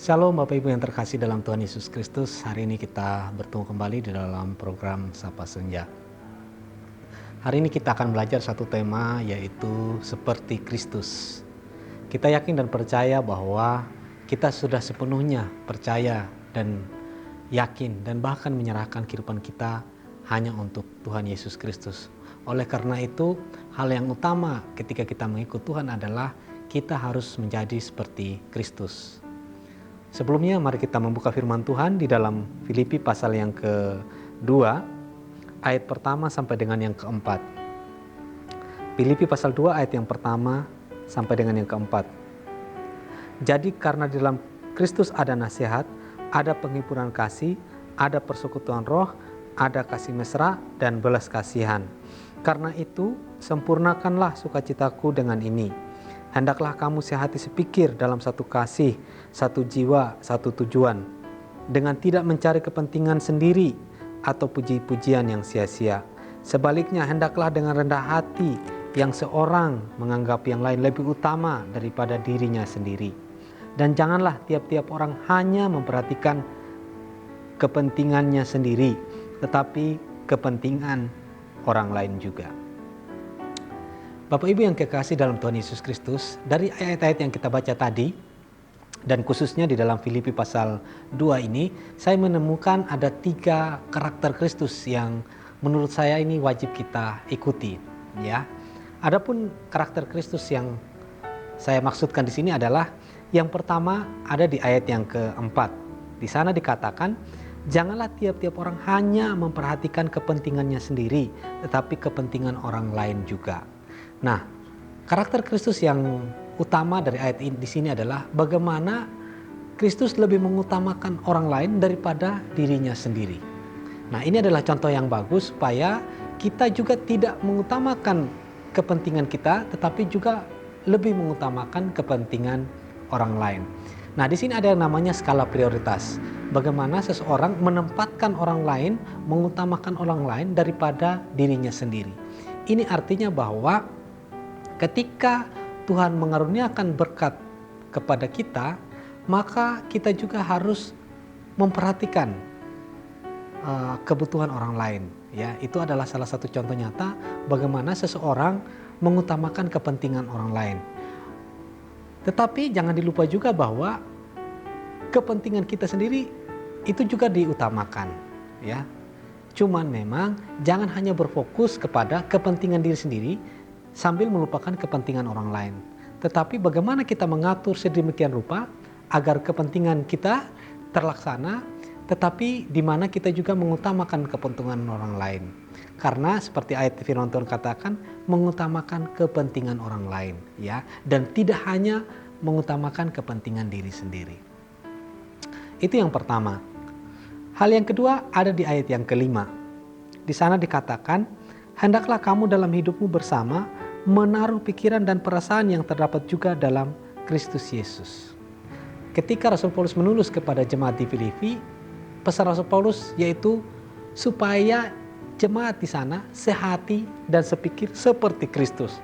Shalom Bapak Ibu yang terkasih dalam Tuhan Yesus Kristus. Hari ini kita bertemu kembali di dalam program Sapa Senja. Hari ini kita akan belajar satu tema, yaitu seperti Kristus. Kita yakin dan percaya bahwa kita sudah sepenuhnya percaya dan yakin dan bahkan menyerahkan kehidupan kita hanya untuk Tuhan Yesus Kristus. Oleh karena itu, hal yang utama ketika kita mengikut Tuhan adalah kita harus menjadi seperti Kristus. Sebelumnya mari kita membuka firman Tuhan di dalam Filipi pasal yang kedua, ayat pertama sampai dengan yang keempat. Filipi pasal 2 ayat yang pertama sampai dengan yang keempat. Jadi karena di dalam Kristus ada nasihat, ada penghiburan kasih, ada persekutuan roh, ada kasih mesra dan belas kasihan. Karena itu sempurnakanlah sukacitaku dengan ini. Hendaklah kamu sehati sepikir dalam satu kasih, satu jiwa, satu tujuan, dengan tidak mencari kepentingan sendiri atau puji-pujian yang sia-sia. Sebaliknya, hendaklah dengan rendah hati yang seorang menganggap yang lain lebih utama daripada dirinya sendiri. Dan janganlah tiap-tiap orang hanya memperhatikan kepentingannya sendiri, tetapi kepentingan orang lain juga. Bapak Ibu yang kekasih dalam Tuhan Yesus Kristus, dari ayat-ayat yang kita baca tadi, dan khususnya di dalam Filipi pasal 2 ini, saya menemukan ada 3 karakter Kristus yang menurut saya ini wajib kita ikuti. Ya, adapun karakter Kristus yang saya maksudkan di sini adalah yang pertama ada di ayat yang keempat. Di sana dikatakan, janganlah tiap-tiap orang hanya memperhatikan kepentingannya sendiri, tetapi kepentingan orang lain juga. Nah, karakter Kristus yang utama dari ayat ini di sini adalah bagaimana Kristus lebih mengutamakan orang lain daripada dirinya sendiri. Nah, ini adalah contoh yang bagus supaya kita juga tidak mengutamakan kepentingan kita, tetapi juga lebih mengutamakan kepentingan orang lain. Nah, di sini ada yang namanya skala prioritas. Bagaimana seseorang menempatkan orang lain, mengutamakan orang lain daripada dirinya sendiri. Ini artinya bahwa ketika Tuhan mengaruniakan berkat kepada kita, maka kita juga harus memperhatikan kebutuhan orang lain. Ya, itu adalah salah satu contoh nyata bagaimana seseorang mengutamakan kepentingan orang lain. Tetapi jangan dilupa juga bahwa kepentingan kita sendiri itu juga diutamakan. Ya, cuman memang jangan hanya berfokus kepada kepentingan diri sendiri sambil melupakan kepentingan orang lain. Tetapi bagaimana kita mengatur sedemikian rupa agar kepentingan kita terlaksana, tetapi di mana kita juga mengutamakan kepentingan orang lain. Karena seperti ayat firman Tuhan katakan, mengutamakan kepentingan orang lain, ya, dan tidak hanya mengutamakan kepentingan diri sendiri. Itu yang pertama. Hal yang kedua ada di ayat yang kelima. Di sana dikatakan, hendaklah kamu dalam hidupmu bersama menaruh pikiran dan perasaan yang terdapat juga dalam Kristus Yesus. Ketika Rasul Paulus menulis kepada jemaat di Filipi, pesan Rasul Paulus yaitu supaya jemaat di sana sehati dan sepikir seperti Kristus.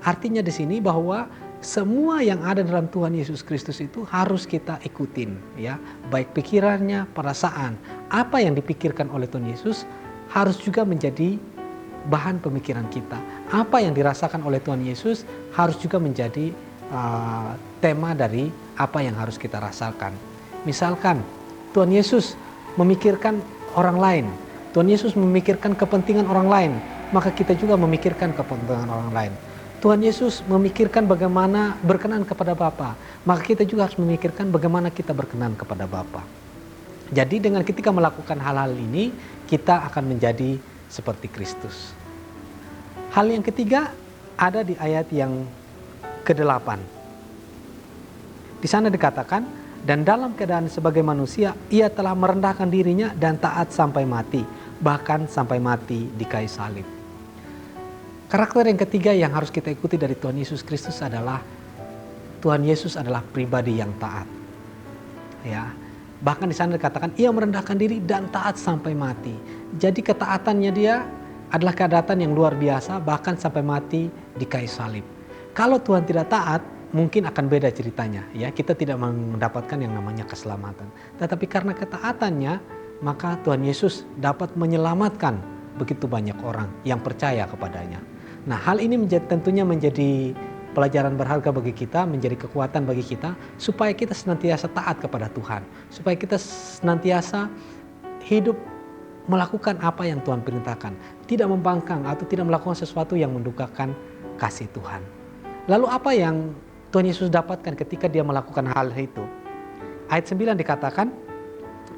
Artinya di sini bahwa semua yang ada dalam Tuhan Yesus Kristus itu harus kita ikutin, ya, baik pikirannya, perasaan, apa yang dipikirkan oleh Tuhan Yesus harus juga menjadi bahan pemikiran kita. Apa yang dirasakan oleh Tuhan Yesus harus juga menjadi tema dari apa yang harus kita rasakan. Misalkan Tuhan Yesus memikirkan orang lain, Tuhan Yesus memikirkan kepentingan orang lain, maka kita juga memikirkan kepentingan orang lain. Tuhan Yesus memikirkan bagaimana berkenan kepada Bapa, maka kita juga harus memikirkan bagaimana kita berkenan kepada Bapa. Jadi dengan ketika melakukan hal-hal ini, kita akan menjadi seperti Kristus. Hal yang ketiga ada di ayat yang ke-8. Di sana dikatakan, dan dalam keadaan sebagai manusia, ia telah merendahkan dirinya dan taat sampai mati, bahkan sampai mati di kayu salib. Karakter yang ketiga yang harus kita ikuti dari Tuhan Yesus Kristus adalah Tuhan Yesus adalah pribadi yang taat. Ya, bahkan di sana dikatakan ia merendahkan diri dan taat sampai mati. Jadi ketaatannya dia adalah ketaatan yang luar biasa, bahkan sampai mati di kayu salib. Kalau Tuhan tidak taat, mungkin akan beda ceritanya ya. Kita tidak mendapatkan yang namanya keselamatan. Tetapi karena ketaatannya, maka Tuhan Yesus dapat menyelamatkan begitu banyak orang yang percaya kepadanya. Nah, hal ini tentunya menjadi pelajaran berharga bagi kita, menjadi kekuatan bagi kita, supaya kita senantiasa taat kepada Tuhan, supaya kita senantiasa hidup melakukan apa yang Tuhan perintahkan, tidak membangkang atau tidak melakukan sesuatu yang mendukakan kasih Tuhan. Lalu apa yang Tuhan Yesus dapatkan ketika dia melakukan hal itu? Ayat 9 dikatakan,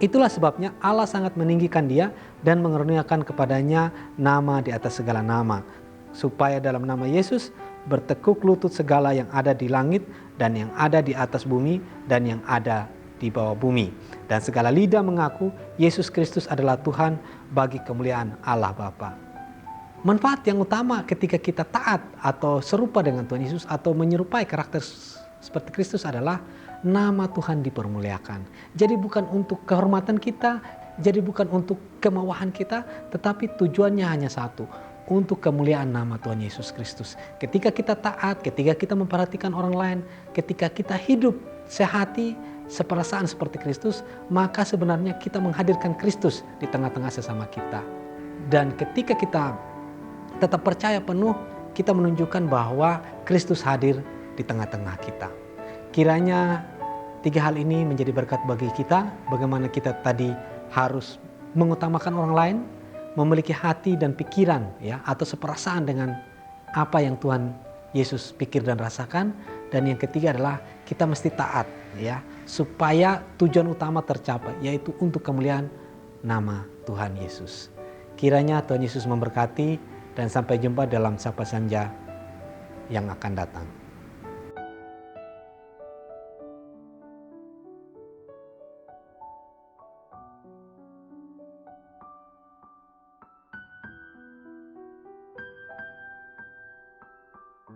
itulah sebabnya Allah sangat meninggikan dia dan mengaruniakan kepadanya nama di atas segala nama, supaya dalam nama Yesus bertekuk lutut segala yang ada di langit dan yang ada di atas bumi dan yang ada di bawah bumi, dan segala lidah mengaku Yesus Kristus adalah Tuhan bagi kemuliaan Allah Bapa. Manfaat yang utama ketika kita taat atau serupa dengan Tuhan Yesus atau menyerupai karakter seperti Kristus adalah nama Tuhan dipermuliakan. Jadi bukan untuk kehormatan kita, jadi bukan untuk kemauan kita, tetapi tujuannya hanya satu, untuk kemuliaan nama Tuhan Yesus Kristus. Ketika kita taat, ketika kita memperhatikan orang lain, ketika kita hidup sehati, seperasaan seperti Kristus, maka sebenarnya kita menghadirkan Kristus di tengah-tengah sesama kita. Dan ketika kita tetap percaya penuh, kita menunjukkan bahwa Kristus hadir di tengah-tengah kita. Kiranya 3 hal ini menjadi berkat bagi kita, bagaimana kita tadi harus mengutamakan orang lain, memiliki hati dan pikiran ya, atau seperasaan dengan apa yang Tuhan Yesus pikir dan rasakan. Dan yang ketiga adalah kita mesti taat ya, supaya tujuan utama tercapai, yaitu untuk kemuliaan nama Tuhan Yesus. Kiranya Tuhan Yesus memberkati, dan sampai jumpa dalam Sapa Senja yang akan datang.